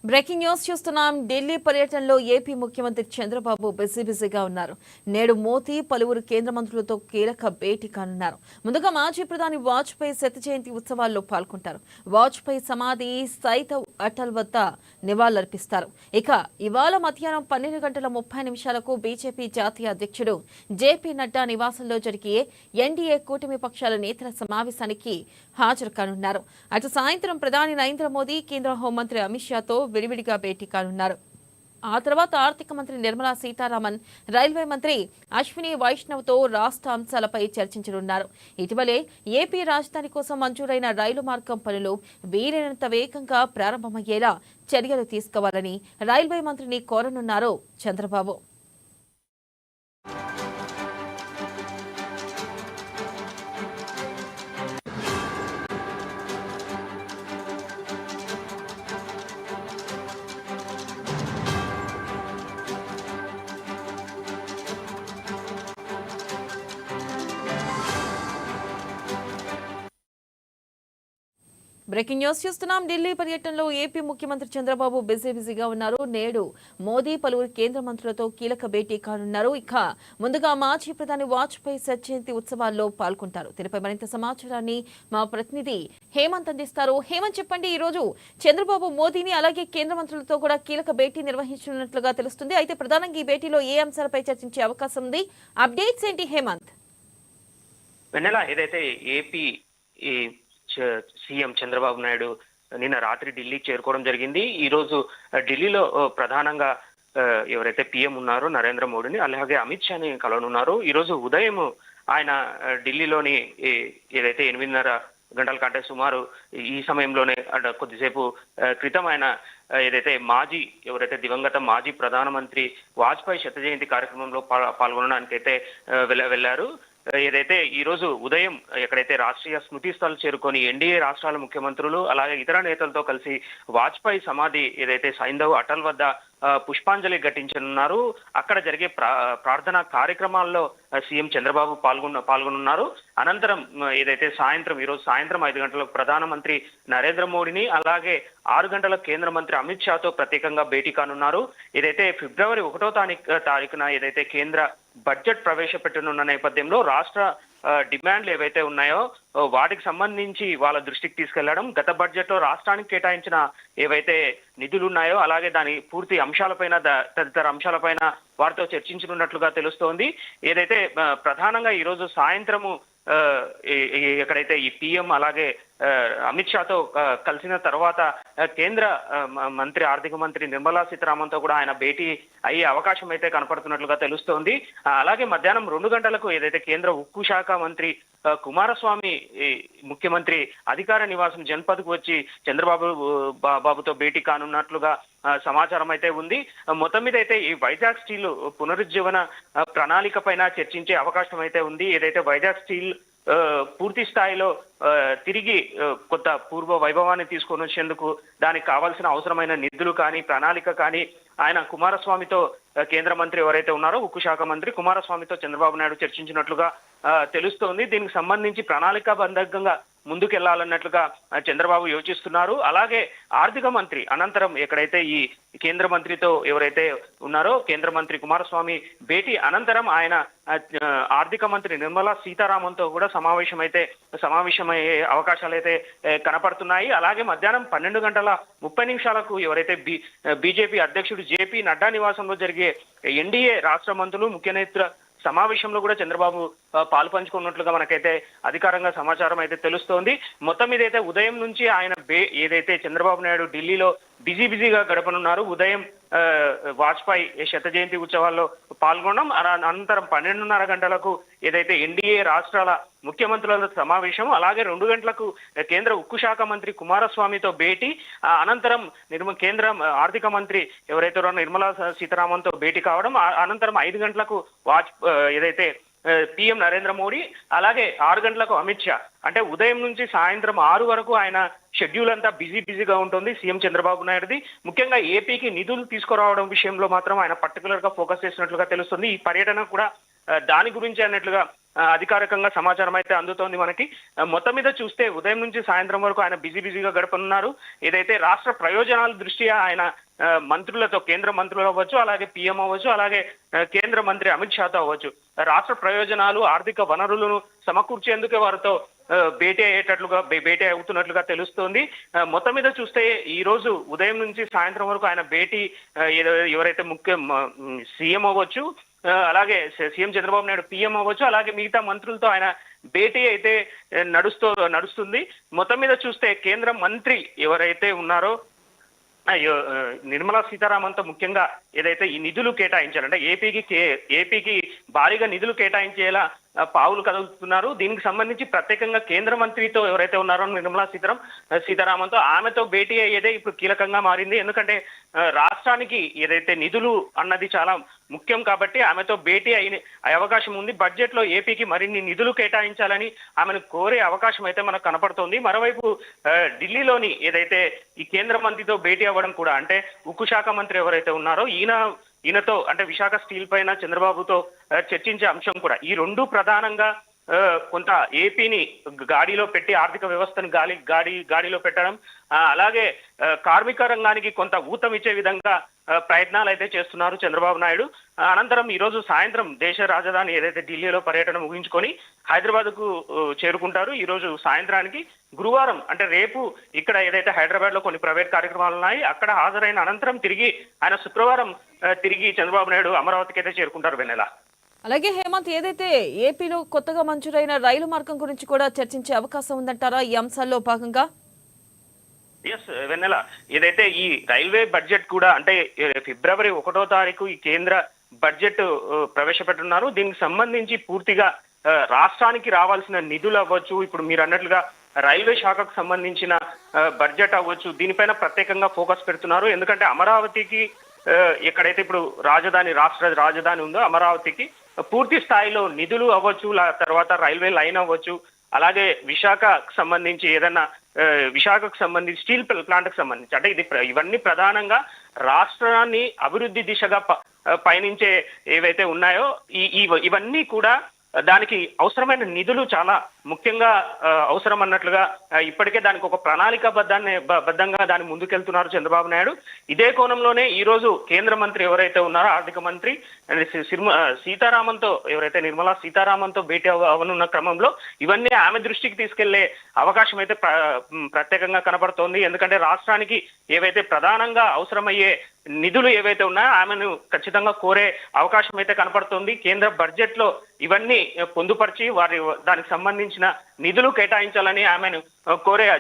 Breaking news చూస్తున్నాం. ఢిల్లీ పర్యటనలో AP ముఖ్యమంత్రి చంద్రబాబు బిజీగా ఉన్నారు. నేడు మోదీ పలువురు కేంద్ర మంత్రులతో కీలక భేటీ కానున్నారు. ముందుగా మాజీ ప్రధాని వాజ్పేయి శత జయంతి ఉత్సవాల్లో పాల్గొంటారు. వాజ్పేయి సమాధి సైతవ్ అటల్ వద్ద నివాళులర్పిస్తారు. ఇక ఇవాళ మధ్యాహ్నం 12:30 బీజేపీ జాతీయ అధ్యక్షుడు జేపీ నడ్డా నివాసంలో జరిగే ఎన్డీఏ కూటమి పక్షాల నేతల సమావేశానికి హాజరు కానున్నారు. అటు సాయంత్రం ప్రధాని నరేంద్ర మోదీ కేంద్ర హోంమంత్రి అమిత్ షాతో విడివిడిగా భేటీ కానున్నారు. ఆ తర్వాత ఆర్థిక మంత్రి నిర్మలా సీతారామన్, రైల్వే మంత్రి అశ్విని వైష్ణవ్తో రాష్ట్ర అంశాలపై చర్చించనున్నారు. ఇటీవలే ఏపీ రాజధాని కోసం మంజూరైన రైలు మార్గం పనులు వీలైనంత వేగంగా ప్రారంభమయ్యేలా చర్యలు తీసుకోవాలని రైల్వే మంత్రిని కోరనున్నారు చంద్రబాబు. బ్రేకింగ్ న్యూస్ చూస్తున్నాం. ఢిల్లీ పర్యటనలో ఏపీ ముఖ్యమంత్రి చంద్రబాబు బిజీగా ఉన్నారు. నేడు మోదీ పలువురు కేంద్ర మంత్రులతో కీలక భేటీ కానున్నారు. ఇక ముందుగా మాజీ ప్రధాని వాజ్పేయి శత జయంతి ఉత్సవాల్లో పాల్గొంటారు. దీనిపై మరింత సమాచారాన్ని మా ప్రతినిధి హేమంత్ అందిస్తారు. హేమంత్, చెప్పండి, ఈ రోజు చంద్రబాబు మోదీని అలాగే కేంద్ర మంత్రులతో కూడా కీలక భేటీ నిర్వహించనున్నట్లుగా తెలుస్తుంది. అయితే ప్రధానంగా ఈ భేటీలో ఏ అంశాలపై చర్చించే అవకాశం ఉంది? అప్డేట్స్ ఏంటి హేమంత్? వెన్నెల, ఏదైతే ఏపీ సీఎం చంద్రబాబు నాయుడు నిన్న రాత్రి ఢిల్లీకి చేరుకోవడం జరిగింది. ఈ రోజు ఢిల్లీలో ప్రధానంగా ఎవరైతే పీఎం ఉన్నారో నరేంద్ర మోడీని, అలాగే అమిత్ షాని కలవనున్నారు. ఈ రోజు ఉదయం ఆయన ఢిల్లీలోని ఏదైతే 8:30 గంటల కంటే సుమారు ఈ సమయంలోనే కొద్దిసేపు క్రితం ఆయన ఏదైతే ఎవరైతే దివంగత మాజీ ప్రధానమంత్రి వాజ్పేయి శత జయంతి కార్యక్రమంలో పాల్గొనడానికైతే వెళ్లారు. ఏదైతే ఈ రోజు ఉదయం ఎక్కడైతే రాష్ట్రీయ స్మృతి స్థల్ చేరుకొని ఎన్డీఏ రాష్ట్రాల ముఖ్యమంత్రులు అలాగే ఇతర నేతలతో కలిసి వాజ్పేయి సమాధి ఏదైతే సైంధవ్ అటల్ వద్ద పుష్పాంజలి ఘటించనున్నారు. అక్కడ జరిగే ప్రార్థనా కార్యక్రమాల్లో సీఎం చంద్రబాబు పాల్గొనున్నారు. అనంతరం ఏదైతే ఈ రోజు సాయంత్రం 5 గంటలకు ప్రధానమంత్రి నరేంద్ర మోడీని అలాగే 6 గంటలకు కేంద్ర మంత్రి అమిత్ షాతో ప్రత్యేకంగా భేటీ కానున్నారు. ఏదైతే ఫిబ్రవరి 1వ తారీఖున ఏదైతే కేంద్ర బడ్జెట్ ప్రవేశపెట్టనున్న నేపథ్యంలో రాష్ట్ర డిమాండ్లు ఏవైతే ఉన్నాయో వాటికి సంబంధించి వాళ్ళ దృష్టికి తీసుకెళ్లడం, గత బడ్జెట్ లో రాష్ట్రానికి కేటాయించిన ఏవైతే నిధులు ఉన్నాయో అలాగే దాని పూర్తి అంశాలపైన తదితర అంశాలపైన వారితో చర్చించనున్నట్లుగా తెలుస్తోంది. ఏదైతే ప్రధానంగా ఈ రోజు సాయంత్రము ఎక్కడైతే ఈ పీఎం అలాగే అమిత్ షాతో కలిసిన తర్వాత కేంద్ర ఆర్థిక మంత్రి నిర్మలా సీతారామన్తో కూడా ఆయన భేటీ అయ్యే అవకాశం అయితే కనపడుతున్నట్లుగా తెలుస్తోంది. అలాగే మధ్యాహ్నం 2 గంటలకు ఏదైతే కేంద్ర ఉక్కు శాఖ మంత్రి కుమారస్వామి ముఖ్యమంత్రి అధికార నివాసం జన్పథ్కు వచ్చి చంద్రబాబుతో భేటీ కానున్నట్లుగా సమాచారం అయితే ఉంది. మొత్తం మీద అయితే ఈ వైజాగ్ స్టీల్ పునరుజ్జీవన ప్రణాళిక పైన చర్చించే అవకాశం అయితే ఉంది. ఏదైతే వైజాగ్ స్టీల్ పూర్తి స్థాయిలో తిరిగి కొత్త పూర్వ వైభవాన్ని తీసుకొని వచ్చేందుకు దానికి కావాల్సిన అవసరమైన నిధులు కానీ ప్రణాళిక కానీ ఆయన కుమారస్వామితో కేంద్ర మంత్రి ఎవరైతే ఉన్నారో ఉక్కు శాఖ మంత్రి కుమారస్వామితో చంద్రబాబు నాయుడు చర్చించినట్లుగా తెలుస్తోంది. దీనికి సంబంధించి ప్రణాళికాబద్ధంగా ముందుకెళ్లాలన్నట్లుగా చంద్రబాబు యోచిస్తున్నారు. అలాగే ఆర్థిక మంత్రి అనంతరం ఎక్కడైతే ఈ కేంద్ర మంత్రితో ఎవరైతే ఉన్నారో కేంద్ర మంత్రి కుమారస్వామి భేటీ అనంతరం ఆయన ఆర్థిక మంత్రి నిర్మలా సీతారామన్తో కూడా సమావేశమయ్యే అవకాశాలు అయితే కనపడుతున్నాయి. అలాగే మధ్యాహ్నం 12:30 ఎవరైతే బీజేపీ అధ్యక్షుడు జేపీ నడ్డా నివాసంలో జరిగే ఎన్డీఏ రాష్ట్ర మంత్రులు ముఖ్య నేతల సమావేశంలో కూడా చంద్రబాబు పాలు పంచుకున్నట్లుగా మనకైతే అధికారంగా సమాచారం అయితే తెలుస్తోంది. మొత్తం మీద అయితే ఉదయం నుంచి ఆయన ఏదైతే చంద్రబాబు నాయుడు ఢిల్లీలో బిజీగా గడపనున్నారు. ఉదయం వాజ్పేయి శత జయంతి ఉత్సవాల్లో పాల్గొనడం, అనంతరం 12:30 గంటలకు ఏదైతే ఎన్డీఏ రాష్ట్రాల ముఖ్యమంత్రుల సమావేశం, అలాగే 2 గంటలకు కేంద్ర ఉక్కు శాఖ మంత్రి కుమారస్వామితో భేటీ, అనంతరం కేంద్ర ఆర్థిక మంత్రి ఎవరైతే నిర్మలా సీతారామన్తో భేటీ కావడం, అనంతరం 5 గంటలకు ఏదైతే పీఎం నరేంద్ర మోడీ అలాగే 6 గంటలకు అమిత్ షా. అంటే ఉదయం నుంచి సాయంత్రం 6 వరకు ఆయన షెడ్యూల్ అంతా బిజీగా ఉంటుంది సీఎం చంద్రబాబు నాయుడుది. ముఖ్యంగా ఏపీకి నిధులు తీసుకురావడం విషయంలో మాత్రం ఆయన పర్టికులర్ గా ఫోకస్ చేసినట్లుగా తెలుస్తుంది. ఈ పర్యటన కూడా దాని గురించి అన్నట్లుగా అధికారికంగా సమాచారం అయితే అందుతోంది మనకి. మొత్తం మీద చూస్తే ఉదయం నుంచి సాయంత్రం వరకు ఆయన బిజీగా గడపనున్నారు. ఏదైతే రాష్ట్ర ప్రయోజనాల దృష్ట్యా ఆయన మంత్రులతో, కేంద్ర మంత్రులు అవ్వచ్చు, అలాగే పీఎం అవ్వచ్చు, అలాగే కేంద్ర మంత్రి అమిత్ షాతో అవ్వచ్చు, రాష్ట్ర ప్రయోజనాలు, ఆర్థిక వనరులను సమకూర్చేందుకే వారితో భేటీ అవుతున్నట్లుగా తెలుస్తోంది. మొత్తం మీద చూస్తే ఈ రోజు ఉదయం నుంచి సాయంత్రం వరకు ఆయన భేటీ ఎవరైతే సీఎం అవ్వచ్చు, అలాగే సీఎం చంద్రబాబు నాయుడు పీఎం అవ్వచ్చు, అలాగే మిగతా మంత్రులతో ఆయన భేటీ అయితే నడుస్తుంది. మొత్తం మీద చూస్తే కేంద్ర మంత్రి ఎవరైతే ఉన్నారో నిర్మలా సీతారామన్తో ముఖ్యంగా ఏదైతే ఈ నిధులు కేటాయించాలంటే ఏపీకి భారీగా నిధులు కేటాయించేలా పావులు కదులుతున్నారు. దీనికి సంబంధించి ప్రత్యేకంగా కేంద్ర మంత్రితో ఎవరైతే ఉన్నారో నిర్మలా సీతారామన్తో ఆమెతో భేటీ అయ్యేదే ఇప్పుడు కీలకంగా మారింది. ఎందుకంటే రాష్ట్రానికి ఏదైతే నిధులు అన్నది చాలా ముఖ్యం కాబట్టి ఆమెతో భేటీ అయ్యే అవకాశం ఉంది. బడ్జెట్ లో ఏపీకి మరిన్ని నిధులు కేటాయించాలని ఆమెను కోరే అవకాశం అయితే మనకు కనపడుతోంది. మరోవైపు ఢిల్లీలోని ఏదైతే ఈ కేంద్ర మంత్రితో భేటీ అవ్వడం కూడా, అంటే ఉక్కు శాఖ మంత్రి ఎవరైతే ఉన్నారో ఈయనతో అంటే విశాఖ స్టీల్ పైన చంద్రబాబుతో చర్చించే అంశం కూడా, ఈ రెండు ప్రధానంగా కొంత ఏపీని గాడిలో పెట్టి ఆర్థిక వ్యవస్థను గాడిలో పెట్టడం, అలాగే కార్మిక రంగానికి కొంత ఊతం ఇచ్చే విధంగా ప్రయత్నాలు అయితే చేస్తున్నారు చంద్రబాబు నాయుడు. అనంతరం ఈ రోజు సాయంత్రం దేశ రాజధాని ఏదైతే ఢిల్లీలో పర్యటన ముగించుకొని హైదరాబాద్ కు చేరుకుంటారు. ఈ రోజు సాయంత్రానికి గురువారం అంటే రేపు ఇక్కడ ఏదైతే హైదరాబాద్ లో కొన్ని ప్రైవేట్ కార్యక్రమాలు ఉన్నాయి అక్కడ హాజరైన అనంతరం తిరిగి ఆయన శుక్రవారం తిరిగి చంద్రబాబు నాయుడు అమరావతికి అయితే చేరుకుంటారు. వెన్నెల. అలాగే హేమంత్, ఏదైతే ఏపీలో కొత్తగా మంజూరైన రైలు మార్గం గురించి కూడా చర్చించే అవకాశం ఉందంటారా ఈ అంశాల్లో భాగంగా? ఎస్ వెన్నెల, ఏదైతే ఈ రైల్వే బడ్జెట్ కూడా అంటే ఫిబ్రవరి 1వ తారీఖు ఈ కేంద్ర బడ్జెట్ ప్రవేశపెట్టున్నారు. దీనికి సంబంధించి పూర్తిగా రాష్ట్రానికి రావాల్సిన నిధులు అవ్వచ్చు, ఇప్పుడు మీరు అన్నట్లుగా రైల్వే శాఖకు సంబంధించిన బడ్జెట్ అవ్వచ్చు, దీనిపైన ప్రత్యేకంగా ఫోకస్ పెడుతున్నారు. ఎందుకంటే అమరావతికి ఎక్కడైతే ఇప్పుడు రాష్ట్ర రాజధాని ఉందో అమరావతికి పూర్తి స్థాయిలో నిధులు అవ్వచ్చు, తర్వాత రైల్వే లైన్ అవ్వచ్చు, అలాగే విశాఖకు సంబంధించి విశాఖకు సంబంధించి స్టీల్ ప్లాంట్ కు సంబంధించి అంటే ఇవన్నీ ప్రధానంగా రాష్ట్రాన్ని అభివృద్ధి దిశగా పయనించే ఏవైతే ఉన్నాయో ఇవన్నీ కూడా దానికి అవసరమైన నిధులు చాలా ముఖ్యంగా అవసరం అన్నట్లుగా ఇప్పటికే దానికి ఒక బద్దంగా దాన్ని ముందుకెళ్తున్నారు చంద్రబాబు నాయుడు. ఇదే కోణంలోనే ఈ రోజు కేంద్ర మంత్రి ఎవరైతే ఉన్నారో ఆర్థిక మంత్రి నిర్మలా సీతారామన్తో భేటీ అవనున్న క్రమంలో ఇవన్నీ ఆమె దృష్టికి తీసుకెళ్లే అవకాశం అయితే ప్రత్యేకంగా కనబడుతోంది. ఎందుకంటే రాష్ట్రానికి ఏవైతే ప్రధానంగా అవసరమయ్యే నిధులు ఏవైతే ఉన్నాయో ఆమెను ఖచ్చితంగా కోరే అవకాశం అయితే కనపడుతోంది. కేంద్ర బడ్జెట్ లో ఇవన్నీ పొందుపరిచి దానికి సంబంధించిన నిధులు కేటాయించాలని ఆమెను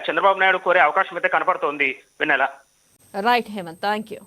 చంద్రబాబు నాయుడు కోరే అవకాశం అయితే కనపడుతోంది. విన్నెల. Right Hemant, thank you.